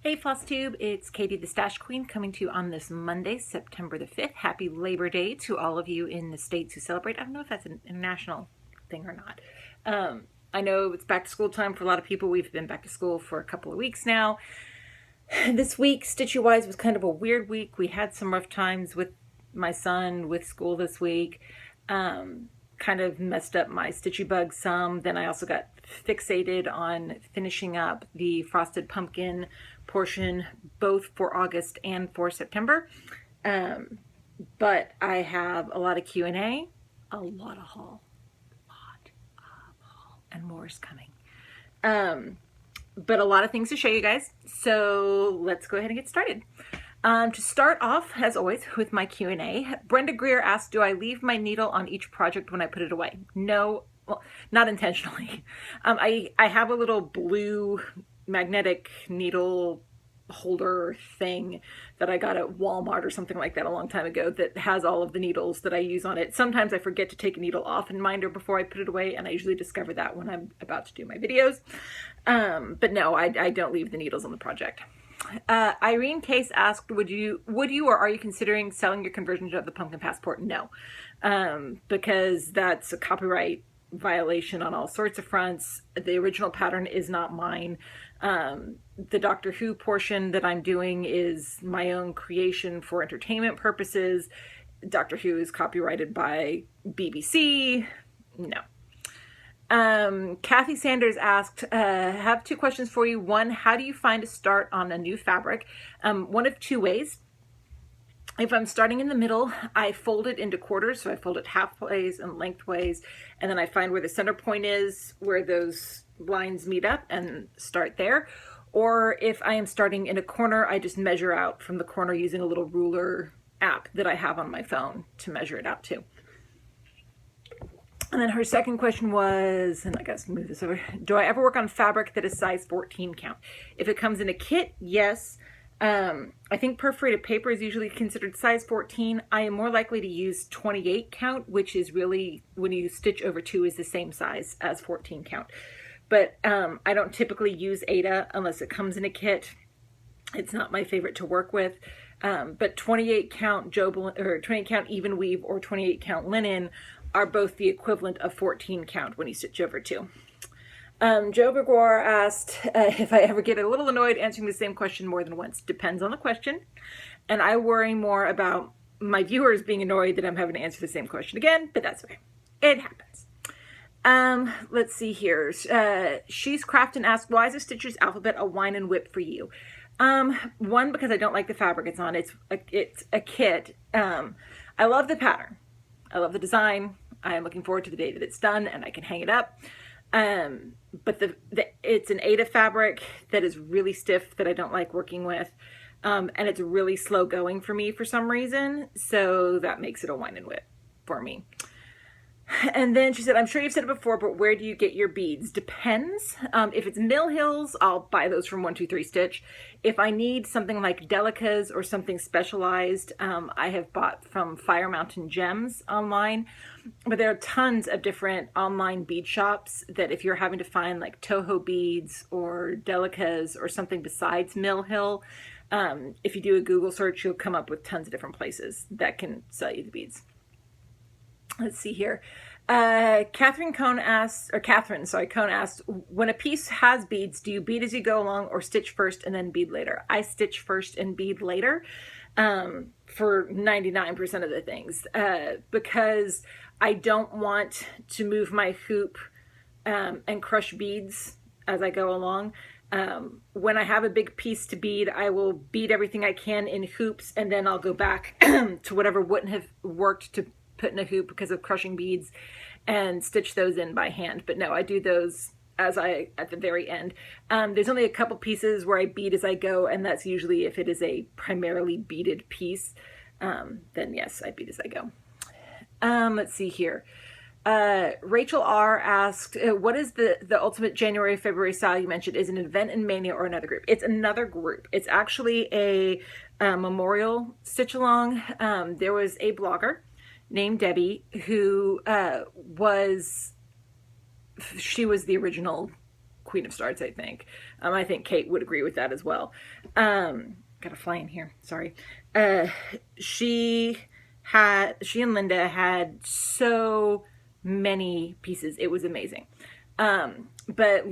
Hey Flosstube, it's Katie the Stash Queen coming to you on this Monday, September the 5th. Happy Labor Day to all of you in the States who celebrate. I don't know if that's an international thing or not. I know it's back to school time for a lot of people. We've been back to school for a couple of weeks now. This week, Stitchy-wise, was kind of a weird week. We had some rough times with my son with school this week. Kind of messed up my Stitchy bug some. Then I also got fixated on finishing up the frosted pumpkin portion, both for August and for September. But I have a lot of Q&A, a lot of haul, and more is coming. But a lot of things to show you guys. So let's go ahead and get started. To start off, as always, with my Q&A, Brenda Greer asked, do I leave my needle on each project when I put it away? No, well, not intentionally. I have a little blue magnetic needle holder thing that I got at Walmart or something like that a long time ago that has all of the needles that I use on it. Sometimes I forget to take a needle off in Minder before I put it away, and I usually discover that when I'm about to do my videos. But no, I don't leave the needles on the project. Irene Case asked, would you or are you considering selling your conversion of the Pumpkin Passport? No, because that's a copyright violation on all sorts of fronts. The original pattern is not mine. The Doctor Who portion that I'm doing is my own creation for entertainment purposes. Doctor Who is copyrighted by BBC. No. Kathy Sanders asked, have two questions for you. One, how do you find a start on a new fabric? One of two ways. If I'm starting in the middle, I fold it into quarters. So I fold it halfways and lengthways, and then I find where the center point is, where those lines meet up, and start there. Or if I am starting in a corner, I just measure out from the corner using a little ruler app that I have on my phone to measure it out too. And then her second question was, and I guess move this over, do I ever work on fabric that is size 14 count? If it comes in a kit, yes. I think perforated paper is usually considered size 14. I am more likely to use 28 count, which is really, when you stitch over 2, is the same size as 14 count. But I don't typically use Ada unless it comes in a kit. It's not my favorite to work with. But 28 count or 28 count even weave or 28 count linen are both the equivalent of 14 count when you stitch over 2. Joe Gregoire asked if I ever get a little annoyed answering the same question more than once. Depends on the question. And I worry more about my viewers being annoyed that I'm having to answer the same question again, but that's okay. It happens. Let's see here. She's Crafton asked, why is a Stitcher's Alphabet a wine and whip for you? One, because I don't like the fabric it's on. It's a kit. I love the pattern. I love the design. I am looking forward to the day that it's done and I can hang it up. But it's an Ada fabric that is really stiff that I don't like working with. And it's really slow going for me for some reason. So that makes it a wine and whip for me. And then she said, I'm sure you've said it before, but where do you get your beads? Depends. If it's Mill Hills, I'll buy those from 123 Stitch. If I need something like Delicas or something specialized, I have bought from Fire Mountain Gems online. But there are tons of different online bead shops that if you're having to find like Toho beads or Delicas or something besides Mill Hill, if you do a Google search, you'll come up with tons of different places that can sell you the beads. Let's see here. Catherine Cohn asked, when a piece has beads, do you bead as you go along or stitch first and then bead later? I stitch first and bead later for 99% of the things because I don't want to move my hoop and crush beads as I go along. When I have a big piece to bead, I will bead everything I can in hoops, and then I'll go back to whatever wouldn't have worked to put in a hoop because of crushing beads and stitch those in by hand. But no, I do those at the very end. There's only a couple pieces where I bead as I go, and that's usually if it is a primarily beaded piece, then yes, I bead as I go. Let's see here. Rachel R asked, what is the ultimate January, February style you mentioned? Is it an event in Mania or another group? It's another group. It's actually a memorial stitch along. There was a blogger named Debbie who she was the original queen of starts, I think. I think Kate would agree with that as well. Got a fly in here, sorry. She and Linda had so many pieces. It was amazing. But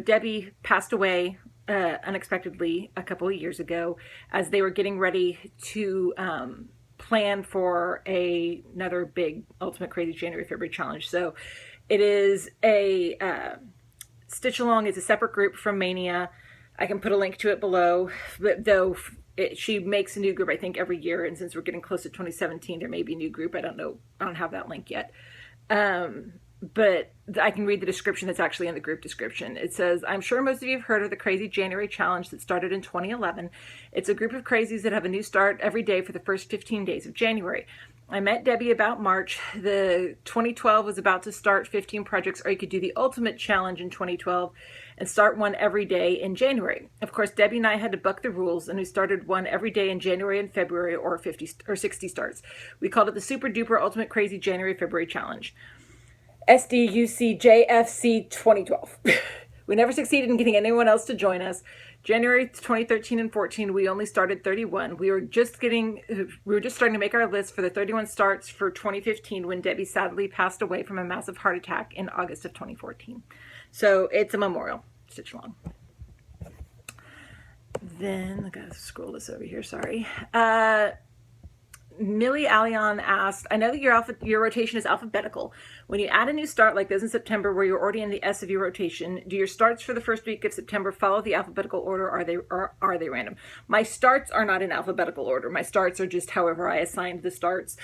Debbie passed away unexpectedly a couple of years ago as they were getting ready to plan for another big Ultimate Crazy January February challenge. So it is a Stitch Along is a separate group from Mania. I can put a link to it below, but she makes a new group, I think, every year. And since we're getting close to 2017, there may be a new group. I don't know. I don't have that link yet. But I can read the description that's actually in the group description. It says, I'm sure most of you have heard of the Crazy January Challenge that started in 2011. It's a group of crazies that have a new start every day for the first 15 days of January. I met Debbie about March. The 2012 was about to start 15 projects, or you could do the Ultimate Challenge in 2012 and start one every day in January. Of course, Debbie and I had to buck the rules, and we started one every day in January and February, or 50 or 60 starts. We called it the Super Duper Ultimate Crazy January February Challenge. SDUCJFC 2012. We never succeeded in getting anyone else to join us. January 2013 and 14, we only started 31. We were just starting to make our list for the 31 starts for 2015 when Debbie sadly passed away from a massive heart attack in August of 2014. So it's a memorial Stitch Along. Then I gotta scroll this over here. Sorry. Millie Allion asked, I know that your rotation is alphabetical. When you add a new start like this in September where you're already in the S of your rotation, do your starts for the first week of September follow the alphabetical order, or are they random? My starts are not in alphabetical order. My starts are just however I assigned the starts.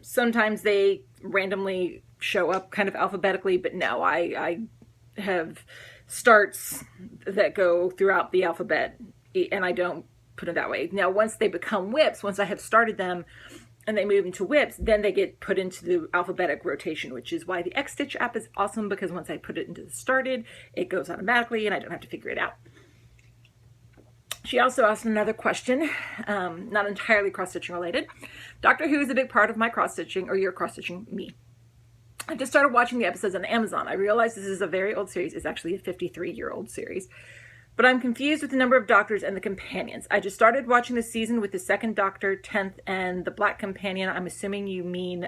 Sometimes they randomly show up kind of alphabetically, but no, I have starts that go throughout the alphabet, and I don't put it that way. Now, once they become whips, once I have started them and they move into whips, then they get put into the alphabetic rotation, which is why the X-Stitch app is awesome, because once I put it into the started, it goes automatically and I don't have to figure it out. She also asked another question, not entirely cross-stitching related. Doctor Who is a big part of my cross-stitching, or your cross-stitching me. I just started watching the episodes on Amazon. I realized this is a very old series. It's actually a 53-year-old series. But I'm confused with the number of doctors and the companions. I just started watching the season with the second doctor, 10th, and the black companion. I'm assuming you mean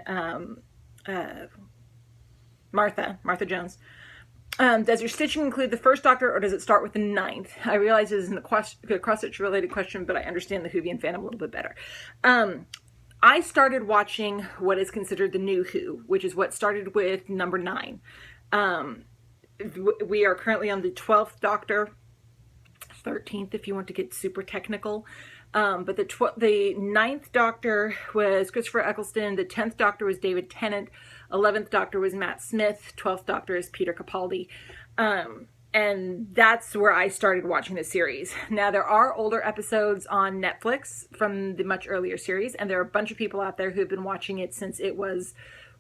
Martha Jones. Does your stitching include the first doctor, or does it start with the 9th? I realize this isn't a cross-stitch related question, but I understand the Whovian fandom a little bit better. I started watching what is considered the new Who, which is what started with number 9. We are currently on the 12th doctor, 13th if you want to get super technical, but the 9th doctor was Christopher Eccleston, the 10th doctor was David Tennant, 11th doctor was Matt Smith, 12th doctor is Peter Capaldi, and that's where I started watching the series. Now, there are older episodes on Netflix from the much earlier series, and there are a bunch of people out there who have been watching it since it was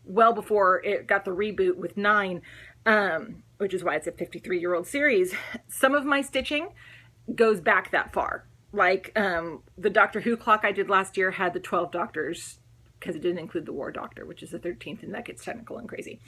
well before it got the reboot with 9, which is why it's a 53-year-old series. Some of my stitching goes back that far. Like the Doctor Who clock I did last year had the 12 doctors, because it didn't include the War Doctor, which is the 13th, and that gets technical and crazy.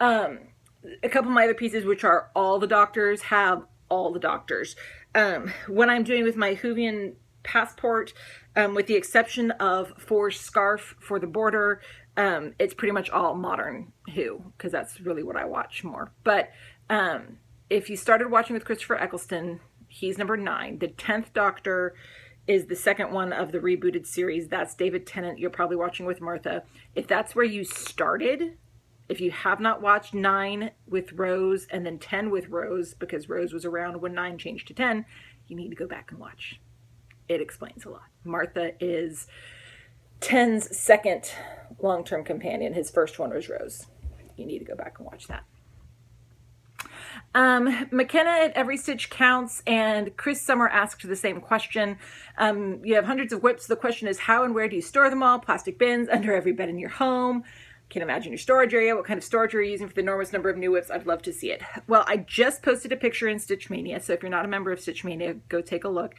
A couple of my other pieces, which are all the doctors, have all the doctors. What I'm doing with my Whovian passport, with the exception of For's scarf for the border, it's pretty much all modern Who, because that's really what I watch more. But if you started watching with Christopher Eccleston, he's number 9. The 10th Doctor is the second one of the rebooted series. That's David Tennant. You're probably watching with Martha. If that's where you started, if you have not watched 9 with Rose and then 10 with Rose, because Rose was around when 9 changed to 10, you need to go back and watch. It explains a lot. Martha is 10's second long-term companion. His first one was Rose. You need to go back and watch that. McKenna at Every Stitch Counts and Chris Summer asked the same question. You have hundreds of whips. The question is, how and where do you store them all? Plastic bins, under every bed in your home. Can't imagine your storage area. What kind of storage are you using for the enormous number of new whips? I'd love to see it. Well, I just posted a picture in Stitch Mania, so if you're not a member of Stitch Mania, go take a look.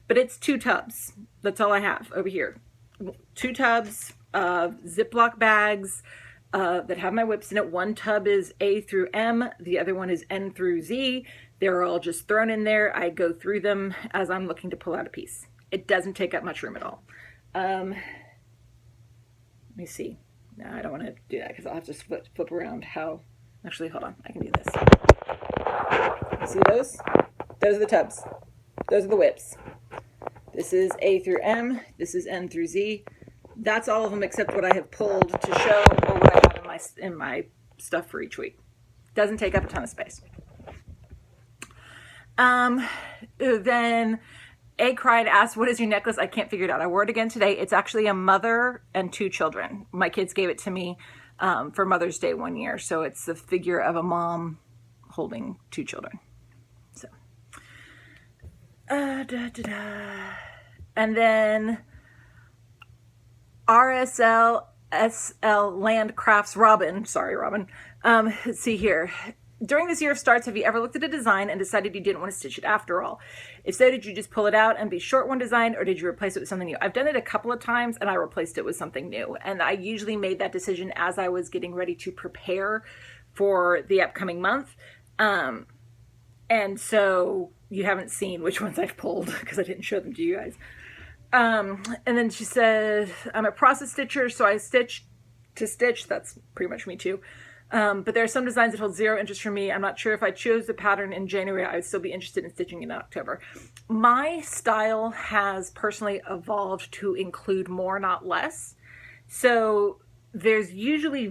But it's 2 tubs. That's all I have over here. 2 tubs of Ziploc bags, that have my whips in it. One tub is A through M, the other one is N through Z. They're all just thrown in there. I go through them as I'm looking to pull out a piece. It doesn't take up much room at all. Let me see. No, I don't want to do that because I'll have to flip around how. Actually, hold on. I can do this. You see those? Those are the tubs. Those are the whips. This is A through M. This is N through Z. That's all of them except what I have pulled to show or what I have in my stuff for each week. Doesn't take up a ton of space. Then A cried, asked, what is your necklace? I can't figure it out. I wore it again today. It's actually a mother and 2 children. My kids gave it to me for Mother's Day one year. So it's the figure of a mom holding 2 children. So, and then RSL SL Landcrafts Robin. Sorry, Robin. Let's see here. During this year of starts, have you ever looked at a design and decided you didn't want to stitch it after all? If so, did you just pull it out and be short one design, or did you replace it with something new? I've done it a couple of times and I replaced it with something new. And I usually made that decision as I was getting ready to prepare for the upcoming month. And so you haven't seen which ones I've pulled because I didn't show them to you guys. And then she said, I'm a process stitcher, so I stitch to stitch. That's pretty much me too. But there are some designs that hold zero interest for me. I'm not sure if I chose the pattern in January, I would still be interested in stitching in October. My style has personally evolved to include more, not less. So there's usually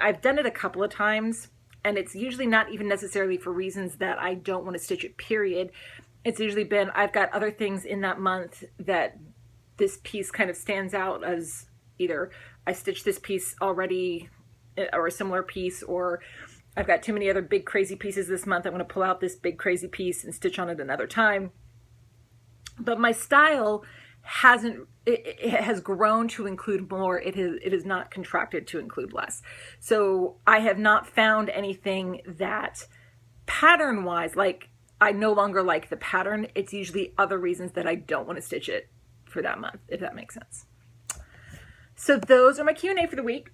I've done it a couple of times, and it's usually not even necessarily for reasons that I don't want to stitch it, period. It's usually been, I've got other things in that month that this piece kind of stands out as either I stitched this piece already or a similar piece, or I've got too many other big crazy pieces this month. I'm going to pull out this big crazy piece and stitch on it another time. But my style it has grown to include more. It is not contracted to include less. So I have not found anything that pattern wise, like I no longer like the pattern. It's usually other reasons that I don't want to stitch it for that month, if that makes sense. So those are my Q&A for the week.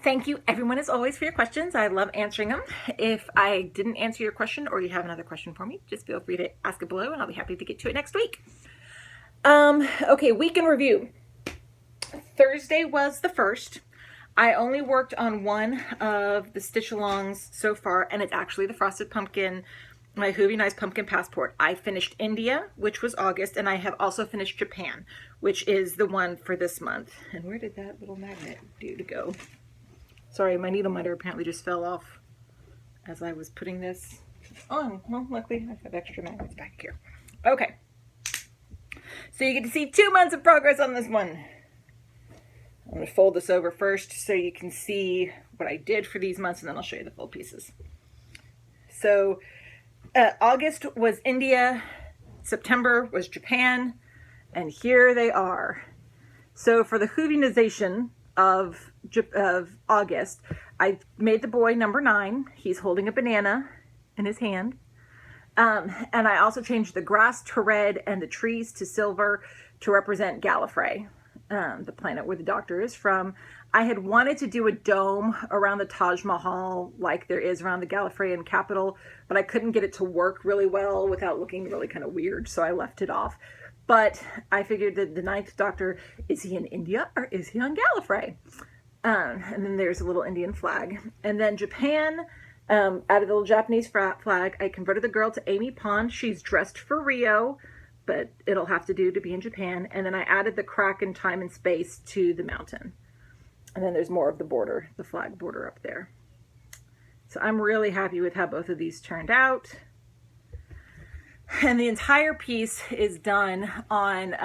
Thank you everyone as always for your questions. I love answering them. If I didn't answer your question or you have another question for me, just feel free to ask it below and I'll be happy to get to it next week. Okay, week in review. Thursday was the first. I only worked on one of the stitch alongs so far, and it's actually the Frosted Pumpkin, my Hoovie Nice Pumpkin Passport. I finished India, which was August, and I have also finished Japan, which is the one for this month. And where did that little magnet do to go? Sorry, my Needleminder apparently just fell off as I was putting this on. Well, luckily I have extra magnets back here. Okay. So you get to see 2 months of progress on this one. I'm going to fold this over first so you can see what I did for these months, and then I'll show you the full pieces. So August was India, September was Japan, and here they are. So for the Hoovie-nization of August, I made the boy number 9. He's holding a banana in his hand. And I also changed the grass to red and the trees to silver to represent Gallifrey, the planet where the Doctor is from. I had wanted to do a dome around the Taj Mahal like there is around the Gallifreyan capital, but I couldn't get it to work really well without looking really kind of weird, so I left it off. But I figured that the 9th Doctor, is he in India or is he on Gallifrey? And then there's a little Indian flag. And then Japan, out of the little Japanese flag, I converted the girl to Amy Pond. She's dressed for Rio, but it'll have to do to be in Japan. And then I added the crack in time and space to the mountain. And then there's more of the border, the flag border up there. So I'm really happy with how both of these turned out. And the entire piece is done on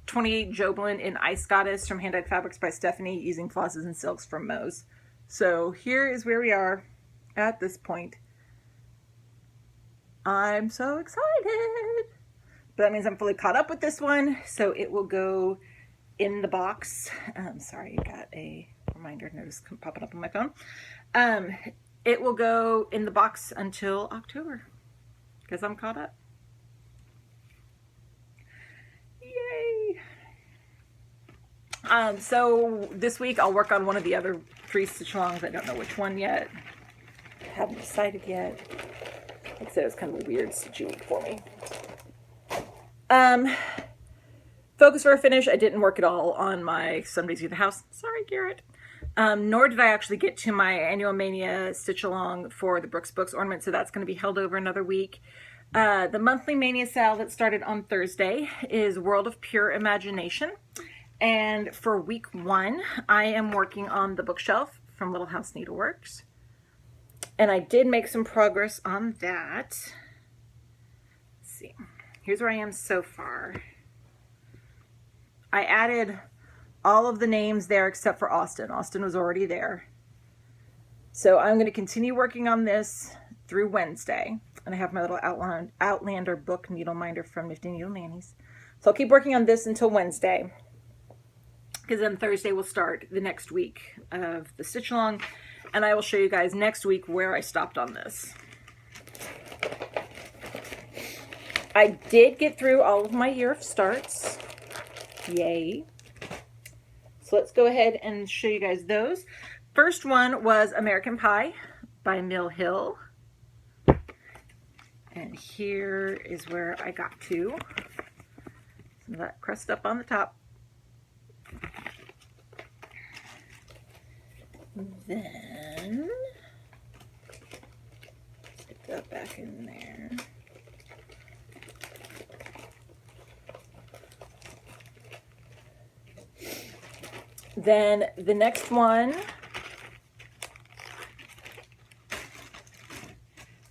28 Joblin in Ice Goddess from Hand-Dyed Fabrics by Stephanie, using flosses and silks from Moe's. So here is where we are at this point. I'm so excited. But that means I'm fully caught up with this one, so it will go in the box. Sorry, I got a reminder notice popping up on my phone. It will go in the box until October, because I'm caught up. Yay! So this week I'll work on one of the other 3 stitch-alongs. I don't know which one yet. Haven't decided yet. Like I said, it's kind of a weird stitchy week for me. Focus for a finish. I didn't work at all on my Some Days Leave the House. Sorry, Garrett. Nor did I actually get to my Annual Mania stitch-along for the Brooks Books ornament, so that's going to be held over another week. The monthly Mania sale that started on Thursday is World of Pure Imagination. And for week 1, I am working on the bookshelf from Little House Needleworks. And I did make some progress on that. Let's see. Here's where I am so far. I added all of the names there except for Austin. Austin was already there. So I'm going to continue working on this through Wednesday. And I have my little Outlander book Needleminder from Nifty Needle Nannies. So I'll keep working on this until Wednesday, because then Thursday will start the next week of the stitch along, and I will show you guys next week where I stopped on this. I did get through all of my year of starts. Yay. So let's go ahead and show you guys those. First one was American Pie by Mill Hill. And here is where I got to. Some of that crust up on the top. Then stick that back in there. Then the next one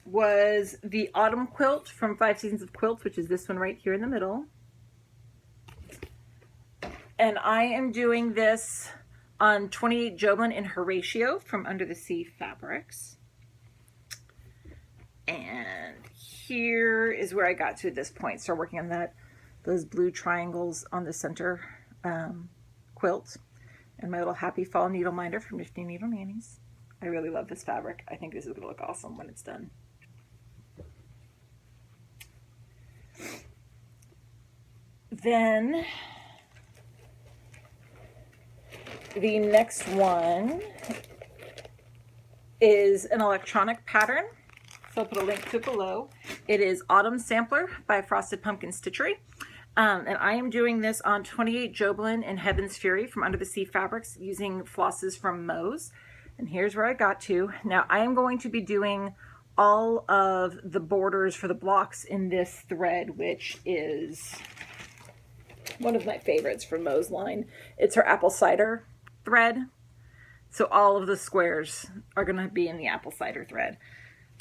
was the Autumn Quilt from 5 Seasons of Quilts, which is this one right here in the middle. And I am doing this on 28 Joblin and Horatio from Under the Sea Fabrics. And here is where I got to at this point. Start working on that, those blue triangles on the center quilt. And my little Happy Fall Needleminder from Nifty Needle Nannies. I really love this fabric. I think this is going to look awesome when it's done. Then the next one is an electronic pattern. So I'll put a link to it below. It is Autumn Sampler by Frosted Pumpkin Stitchery. And I am doing this on 28 Joblin and Heaven's Fury from Under the Sea Fabrics using flosses from Moe's. And here's where I got to. Now I am going to be doing all of the borders for the blocks in this thread, which is one of my favorites from Moe's line. It's her apple cider thread. So all of the squares are going to be in the apple cider thread.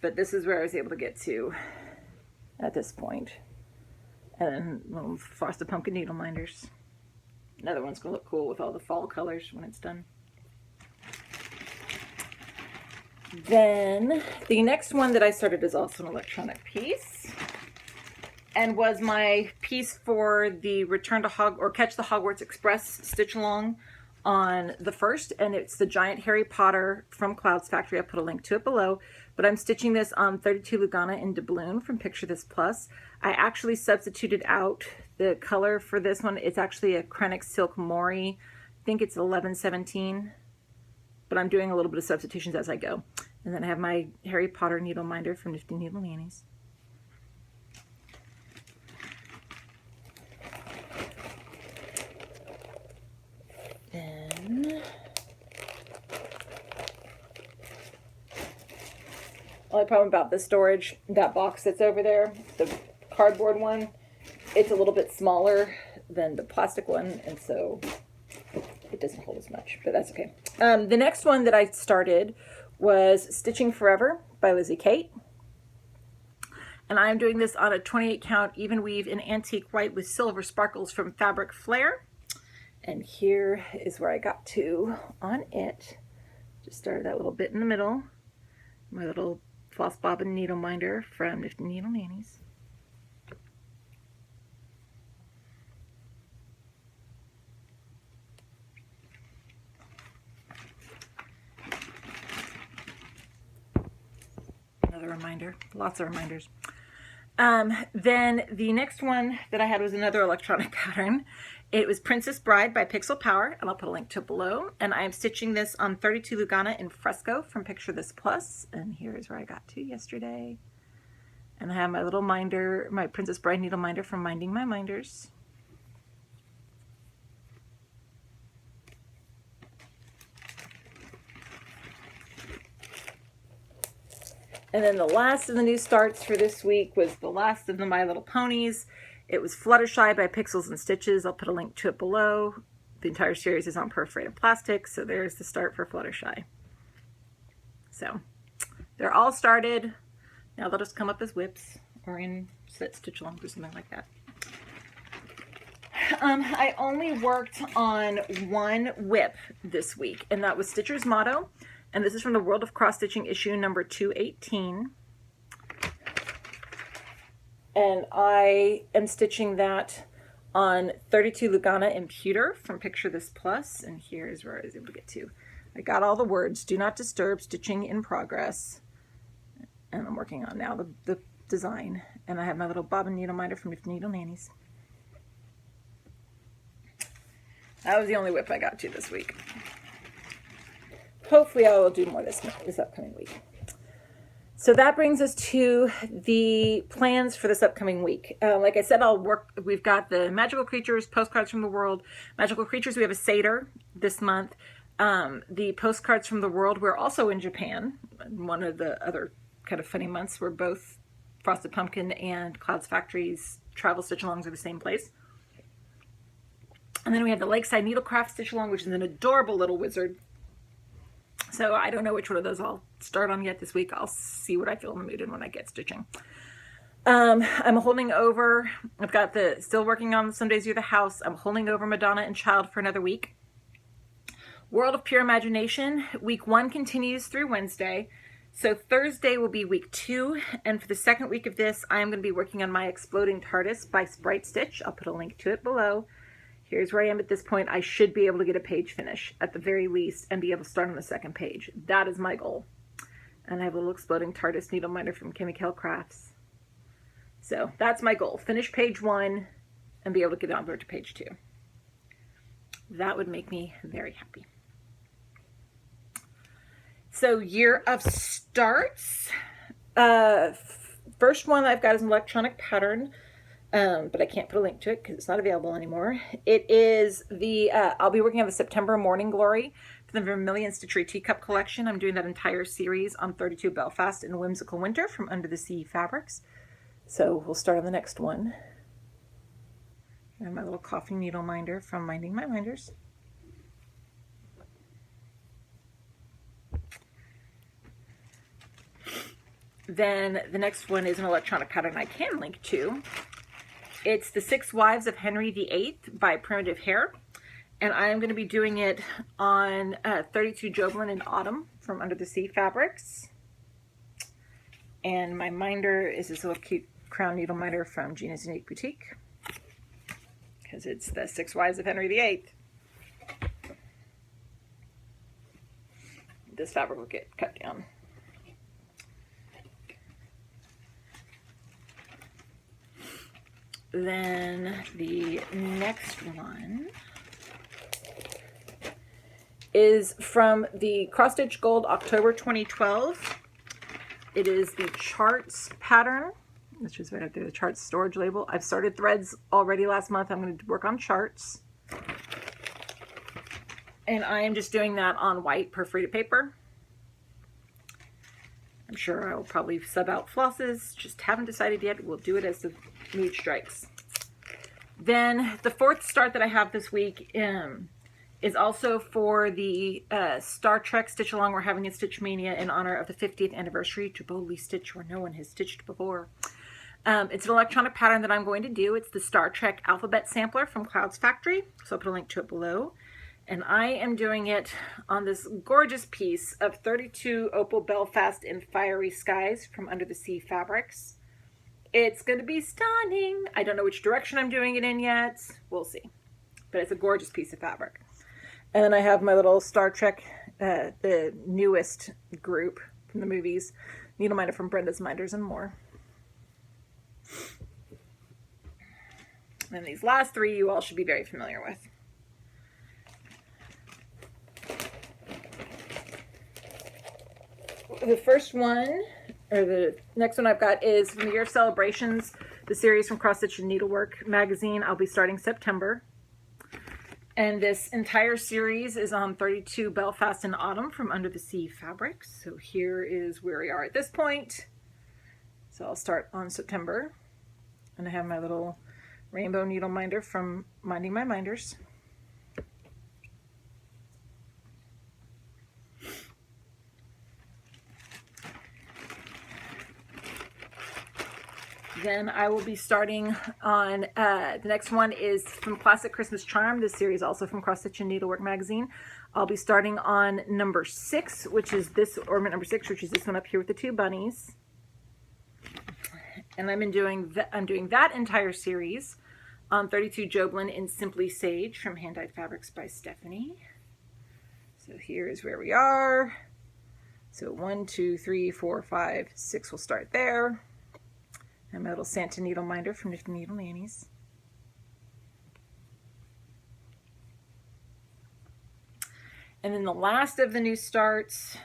But this is where I was able to get to at this point. And then little Frosted Pumpkin Needle Minders. Another one's going to look cool with all the fall colors when it's done. Then the next one that I started is also an electronic piece, and was my piece for the Return to Catch the Hogwarts Express stitch along on the 1st, and it's the giant Harry Potter from Clouds Factory. I put a link to it below, but I'm stitching this on 32 Lugana in doubloon from Picture This Plus. I actually substituted out the color for this one. It's actually a Krennic Silk Mori. I think it's 1117, but I'm doing a little bit of substitutions as I go. And then I have my Harry Potter needle minder from Nifty Needle Nannies. Then only problem about the storage, that box that's over there, the cardboard one, it's a little bit smaller than the plastic one, and so it doesn't hold as much, but that's okay. The next one that I started was Stitching Forever by Lizzie Kate. And I'm doing this on a 28 count even weave in antique white with silver sparkles from Fabric Flair. And here is where I got to on it. Just started that little bit in the middle. My little Floss Bobbin Needle Minder from Nifty Needle Nannies. Another reminder, lots of reminders. Then the next one that I had was another electronic pattern. It was Princess Bride by Pixel Power, and I'll put a link to it below. And I am stitching this on 32 Lugana in fresco from Picture This Plus. And here's where I got to yesterday. And I have my little minder, my Princess Bride needle minder from Minding My Minders. And then the last of the new starts for this week was the last of the My Little Ponies. It was Fluttershy by Pixels and Stitches. I'll put a link to it below. The entire series is on perforated plastic, so there's the start for Fluttershy. So they're all started. Now they'll just come up as whips or in set stitch alongs or something like that. I only worked on one whip this week, and that was Stitcher's Motto. And this is from the World of Cross Stitching issue number 218. And I am stitching that on 32 Lugana in pewter from Picture This Plus. And here's where I was able to get to. I got all the words. Do not disturb, stitching in progress. And I'm working on now the design. And I have my little bobbin needle minder from Needle Nannies. That was the only whip I got to this week. Hopefully I will do more this upcoming week. So that brings us to the plans for this upcoming week. Like I said, we've got the Magical Creatures, Postcards from the World. Magical Creatures, we have a Seder this month. The Postcards from the World, we're also in Japan. One of the other kind of funny months where both Frosted Pumpkin and Clouds Factory's travel stitch-alongs are the same place. And then we have the Lakeside Needlecraft stitch-along, which is an adorable little wizard. So I don't know which one of those I'll start on yet this week. I'll see what I feel in the mood and when I get stitching. I'm holding over, I've got still working on Some Days You're the House. I'm holding over Madonna and Child for another week. World of Pure Imagination, week 1 continues through Wednesday. So Thursday will be week 2. And for the second week of this, I am going to be working on my Exploding TARDIS by Sprite Stitch. I'll put a link to it below. Here's where I am at this point. I should be able to get a page finish at the very least and be able to start on the second page. That is my goal. And I have a little Exploding TARDIS needle minder from Chemical Crafts. So that's my goal. Finish page 1 and be able to get on to page 2. That would make me very happy. So year of starts. First one I've got is an electronic pattern. But I can't put a link to it because it's not available anymore. It is I'll be working on the September Morning Glory for the Vermilion Stitchery Teacup Collection. I'm doing that entire series on 32 Belfast and Whimsical Winter from Under the Sea Fabrics. So we'll start on the next one. And my little coffee needle minder from Minding My Minders. Then the next one is an electronic pattern I can link to. It's The Six Wives of Henry VIII by Primitive Hair. And I am going to be doing it on 32 Joblin in Autumn from Under the Sea Fabrics. And my minder is this little cute crown needle minder from Gina's Unique Boutique. Because it's The Six Wives of Henry VIII. This fabric will get cut down. Then the next one is from the Cross Stitch Gold October 2012. It is the Charts pattern, which is right up there, the Charts storage label. I've started threads already last month. I'm going to work on charts. And I am just doing that on white perforated paper. I'm sure I will probably sub out flosses. Just haven't decided yet. We'll do it as the mood strikes. Then the fourth start that I have this week is also for the Star Trek Stitch Along we're having in Stitch Mania in honor of the 50th anniversary to boldly stitch where no one has stitched before. It's an electronic pattern that I'm going to do. It's the Star Trek Alphabet Sampler from Clouds Factory. So I'll put a link to it below. And I am doing it on this gorgeous piece of 32 Opal Belfast in Fiery Skies from Under the Sea Fabrics. It's going to be stunning. I don't know which direction I'm doing it in yet. We'll see. But it's a gorgeous piece of fabric. And then I have my little Star Trek, the newest group from the movies, Needle Minder from Brenda's Minders and More. And these last three you all should be very familiar with. The first one, or the next one I've got, is from the Year of Celebrations, the series from Cross Stitch and Needlework magazine. I'll be starting September. And this entire series is on 32 Belfast in Autumn from Under the Sea Fabrics. So here is where we are at this point. So I'll start on September. And I have my little rainbow needle minder from Minding My Minders. Then I will be starting on, the next one is from Classic Christmas Charm. This series also from Cross Stitch and Needlework magazine. I'll be starting on number 6, which is this ornament number 6, which is this one up here with the 2 bunnies. And I'm doing that entire series on 32 Joblin in Simply Sage from Hand Dyed Fabrics by Stephanie. So here is where we are. So 1, 2, 3, 4, 5, 6 will start there. And my little Santa needle minder from Nifty Needle Nannies. And then the last of the new starts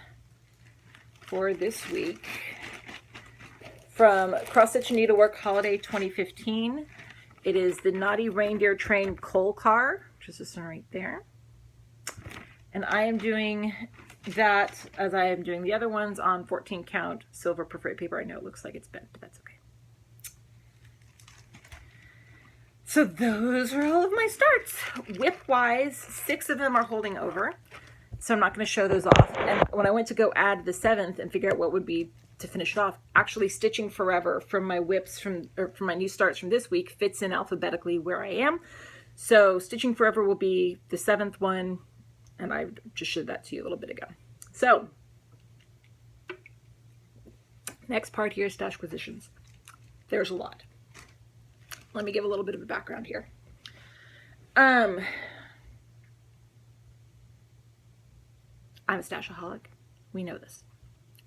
for this week from Cross Stitch and Needlework Holiday 2015. It is the Naughty Reindeer Train Coal Car, which is this one right there. And I am doing that as I am doing the other ones on 14 count silver perforated paper. I know it looks like it's bent, but that's okay. So those are all of my starts. Whip-wise, 6 of them are holding over, so I'm not going to show those off. And when I went to go add the 7th and figure out what would be to finish it off, actually Stitching Forever from my whips from my new starts from this week fits in alphabetically where I am. So Stitching Forever will be the 7th one, and I just showed that to you a little bit ago. So next part here is stash positions. There's a lot. Let me give a little bit of a background here. I'm a stashaholic. We know this.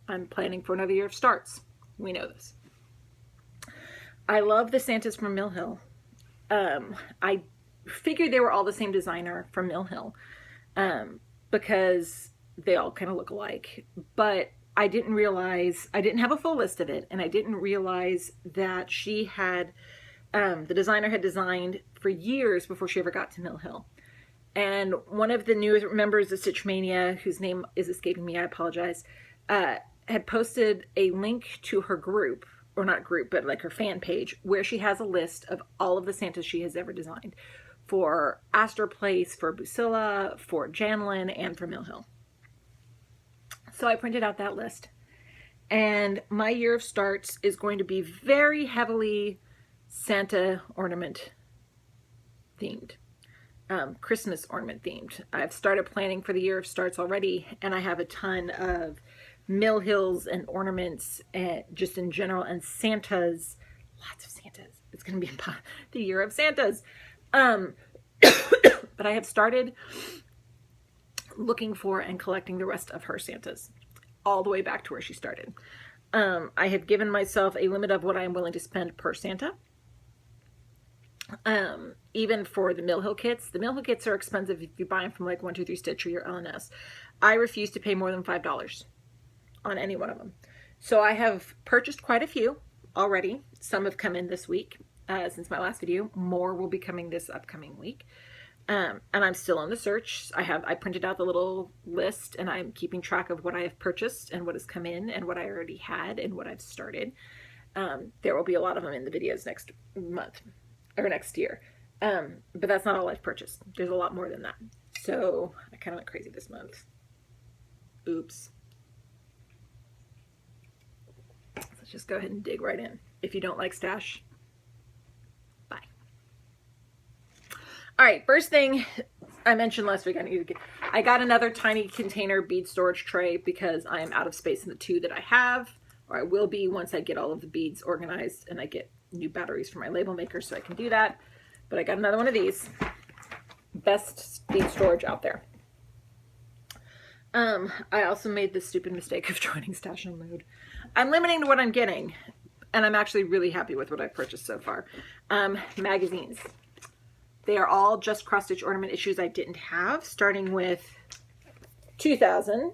I'm planning for another year of starts. We know this. I love the Santas from Mill Hill. I figured they were all the same designer from Mill Hill because they all kind of look alike. But I didn't realize, I didn't have a full list of it, and I didn't realize that she had the designer had designed for years before she ever got to Mill Hill. And one of the newest members of Stitch Mania, whose name is escaping me, I apologize, had posted a link to her group, or not group, but like her fan page, where she has a list of all of the Santas she has ever designed for Astor Place, for Busilla, for Janlin, and for Mill Hill. So I printed out that list. And my year of starts is going to be very heavily Santa ornament themed, Christmas ornament themed. I've started planning for the year of starts already, and I have a ton of Mill Hills and ornaments and just in general, and Santas, lots of Santas. It's going to be the year of Santas. But I have started looking for and collecting the rest of her Santas all the way back to where she started. I have given myself a limit of what I am willing to spend per Santa. Even for the Mill Hill kits. The Mill Hill kits are expensive if you buy them from like 123 Stitch or your LNS. I refuse to pay more than $5 on any one of them. So I have purchased quite a few already. Some have come in this week since my last video. More will be coming this upcoming week. And I'm still on the search. I printed out the little list, and I'm keeping track of what I have purchased and what has come in and what I already had and what I've started. There will be a lot of them in the videos next month or next year. But that's not all I've purchased. There's a lot more than that. So I kind of went crazy this month. Oops. Let's just go ahead and dig right in. If you don't like stash, bye. All right, first thing I mentioned last week, I got another tiny container bead storage tray because I am out of space in the 2 that I have, or I will be once I get all of the beads organized and I get new batteries for my label maker, so I can do that. But I got another one of these. Best bead storage out there. I also made the stupid mistake of joining Stash No Mood. I'm limiting to what I'm getting, and I'm actually really happy with what I've purchased so far. Magazines. They are all just cross-stitch ornament issues I didn't have, starting with 2000,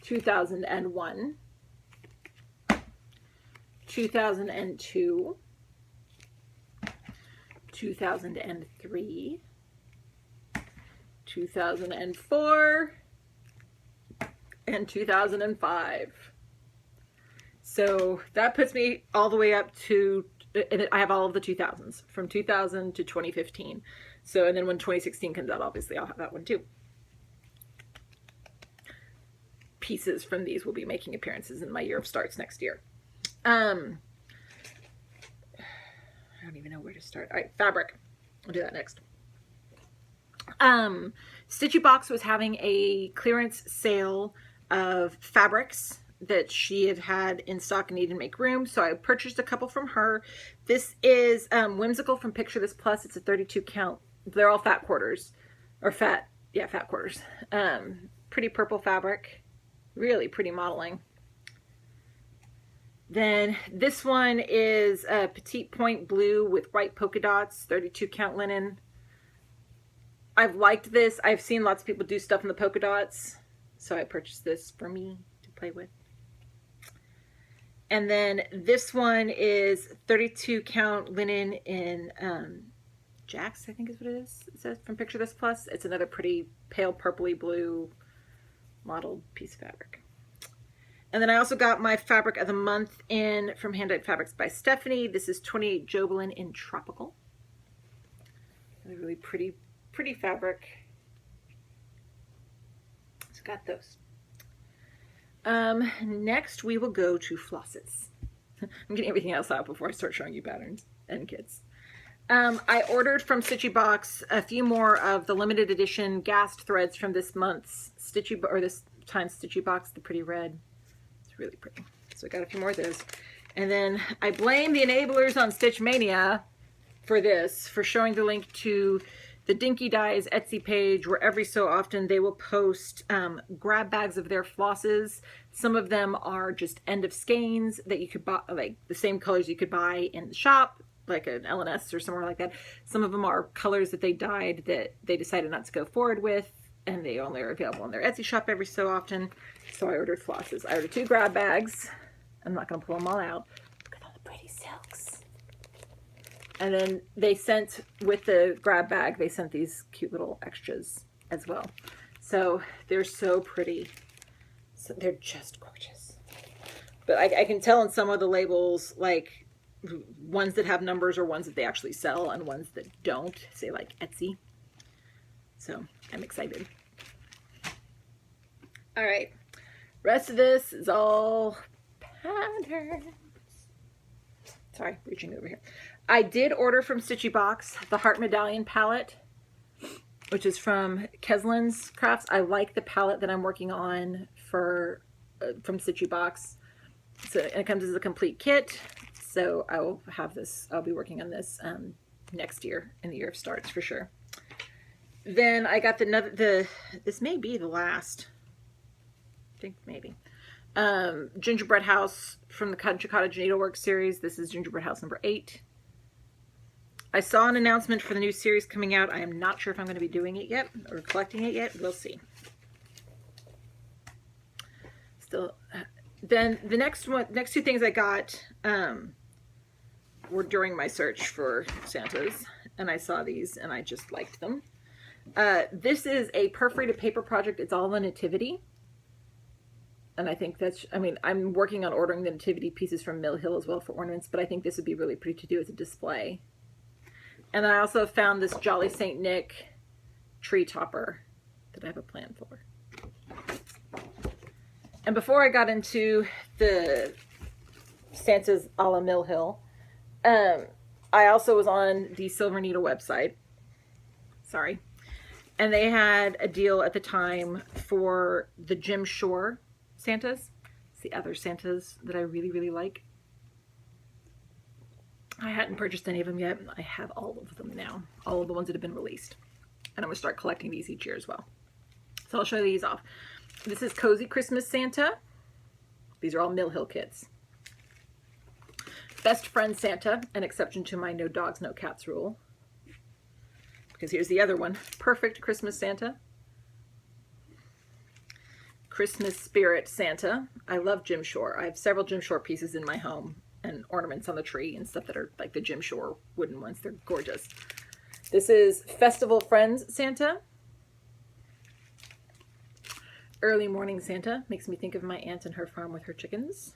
2001, 2002, 2003, 2004, and 2005. So that puts me all the way up to, and I have all of the 2000s from 2000 to 2015. So, and then when 2016 comes out, obviously I'll have that one too. Pieces from these will be making appearances in my year of starts next year. I don't even know where to start. All right, fabric. I'll do that next. Stitchy Box was having a clearance sale of fabrics that she had in stock and needed to make room. So I purchased a couple from her. This is Whimsical from Picture This Plus. It's a 32 count. They're all fat quarters. Or fat quarters. Pretty purple fabric. Really pretty modeling. Then this one is a Petite Point Blue with white polka dots, 32 count linen. I've liked this. I've seen lots of people do stuff in the polka dots. So I purchased this for me to play with. And then this one is 32 count linen in Jax, I think is what it is. It says from Picture This Plus. It's another pretty pale purpley blue modeled piece of fabric. And then I also got my fabric of the month in from Hand Dyed Fabrics by Stephanie. This is 28 Jobelin in Tropical. A really pretty fabric. So got those. Next we will go to flosses. I'm getting everything else out before I start showing you patterns and kits. I ordered from Stitchy Box a few more of the limited edition Gast threads from this month's this time's Stitchy Box, the pretty red. It's really pretty. So I got a few more of those. And then I blame the enablers on Stitch Mania for this, for showing the link to the Dinky Dyes Etsy page, where every so often they will post grab bags of their flosses. Some of them are just end of skeins that you could buy, like the same colors you could buy in the shop, like an LNS or somewhere like that. Some of them are colors that they dyed that they decided not to go forward with, and they only are available in their Etsy shop every so often. So I ordered flosses. I ordered 2 grab bags. I'm not going to pull them all out. Look at all the pretty silks. And then they sent, with the grab bag, they sent these cute little extras as well. So they're so pretty. So they're just gorgeous. But I can tell in some of the labels, like ones that have numbers or ones that they actually sell and ones that don't, say like Etsy. So I'm excited. All right. Rest of this is all patterns. Sorry, reaching over here. I did order from Stitchy Box the Heart Medallion palette, which is from Keslin's Crafts. I like the palette that I'm working on for from Stitchy Box. So and it comes as a complete kit. So I will have this. I'll be working on this next year, in the year of starts for sure. Then I got this may be the last. I think maybe. Gingerbread House from the Country Cottage Needlework series. This is Gingerbread House number 8. I saw an announcement for the new series coming out. I am not sure if I'm going to be doing it yet or collecting it yet. We'll see. Still, then the next 2 things I got were during my search for Santas, and I saw these and I just liked them. This is a perforated paper project. It's all the nativity. And I think that's, I mean, I'm working on ordering the nativity pieces from Mill Hill as well for ornaments, but I think this would be really pretty to do as a display. And I also found this Jolly St. Nick tree topper that I have a plan for. And before I got into the Santa's a la Mill Hill, I also was on the Silver Needle website. Sorry. And they had a deal at the time for the Jim Shore Santas. It's the other Santas that I really, really like. I hadn't purchased any of them yet. I have all of them now. All of the ones that have been released. And I'm going to start collecting these each year as well. So I'll show these off. This is Cozy Christmas Santa. These are all Mill Hill kits. Best Friend Santa, an exception to my no dogs, no cats rule. Because here's the other one. Perfect Christmas Santa. Christmas Spirit Santa. I love Jim Shore. I have several Jim Shore pieces in my home and ornaments on the tree and stuff that are like the Jim Shore wooden ones. They're gorgeous. This is Festival Friends Santa. Early Morning Santa. Makes me think of my aunt and her farm with her chickens.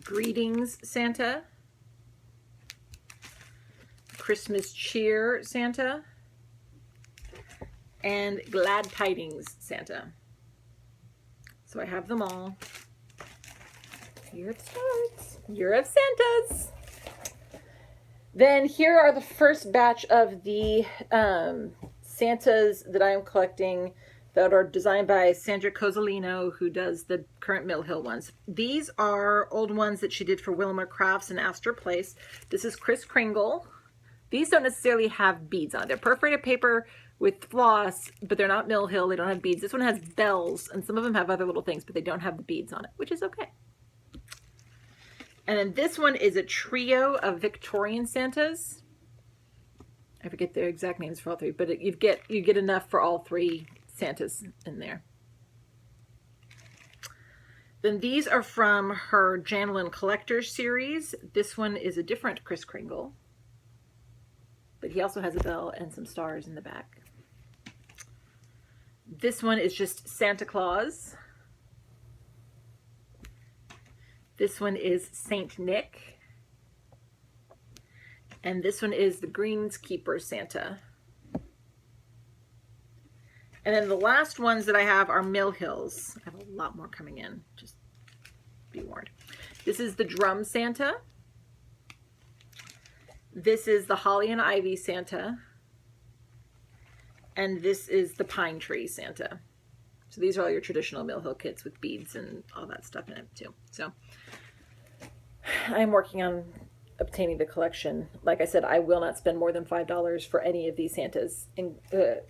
Greetings Santa. Christmas Cheer Santa. And Glad Tidings Santa. So I have them all. Year of Starts. Year of Santas. Then here are the first batch of the Santas that I am collecting that are designed by Sandra Cozzolino, who does the current Mill Hill ones. These are old ones that she did for Wilma Crafts and Astor Place. This is Kris Kringle. These don't necessarily have beads on it. They're perforated paper with floss, but they're not Mill Hill. They don't have beads. This one has bells, and some of them have other little things, but they don't have the beads on it, which is okay. And then this one is a trio of Victorian Santas. I forget their exact names for all three, but you get enough for all three Santas in there. Then these are from her Janelin Collectors series. This one is a different Kris Kringle, but he also has a bell and some stars in the back. This one is just Santa Claus. This one is Saint Nick. And this one is the Greenskeeper Santa. And then the last ones that I have are Mill Hills. I have a lot more coming in, just be warned. This is the Drum Santa. This is the Holly and Ivy Santa. And this is the Pine Tree Santa. So these are all your traditional Mill Hill kits with beads and all that stuff in it too. So I'm working on obtaining the collection. Like I said, I will not spend more than $5 for any of these Santas,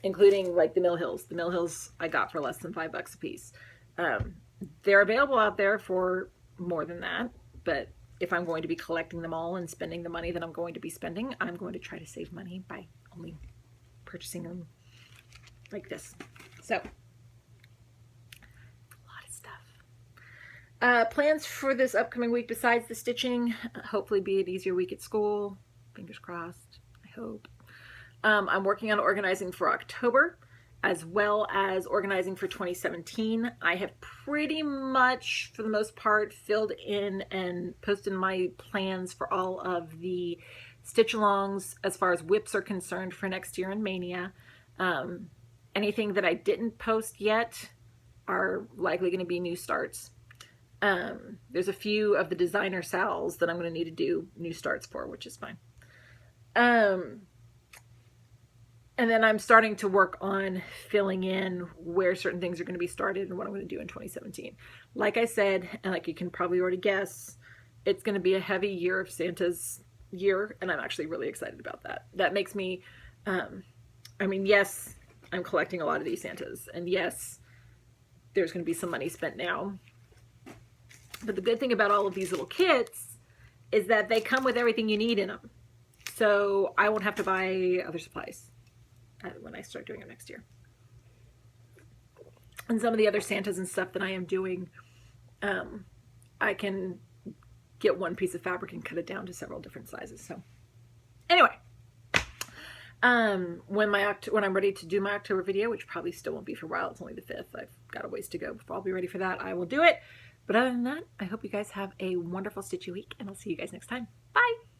including like the Mill Hills. The Mill Hills I got for less than $5 a piece. They're available out there for more than that, but if I'm going to be collecting them all and spending the money that I'm going to be spending, I'm going to try to save money by only purchasing them like this. So, a lot of stuff. Plans for this upcoming week besides the stitching, hopefully be an easier week at school. Fingers crossed, I hope. I'm working on organizing for October, as well as organizing for 2017. I have pretty much, for the most part, filled in and posted my plans for all of the stitch-alongs as far as whips are concerned for next year in Mania. Anything that I didn't post yet are likely going to be new starts. There's a few of the designer sals that I'm going to need to do new starts for, which is fine. And then I'm starting to work on filling in where certain things are going to be started and what I'm going to do in 2017. Like I said, and like you can probably already guess, it's going to be a heavy year of Santa's year, and I'm actually really excited about that. That makes me, I mean, yes, I'm collecting a lot of these Santas, and yes, there's going to be some money spent now. But the good thing about all of these little kits is that they come with everything you need in them. So I won't have to buy other supplies when I start doing it next year. And some of the other Santas and stuff that I am doing, I can get one piece of fabric and cut it down to several different sizes. So anyway, when I'm ready to do my October video, which probably still won't be for a while, it's only the 5th, I've got a ways to go before I'll be ready for that, I will do it. But other than that, I hope you guys have a wonderful stitchy week, and I'll see you guys next time. Bye!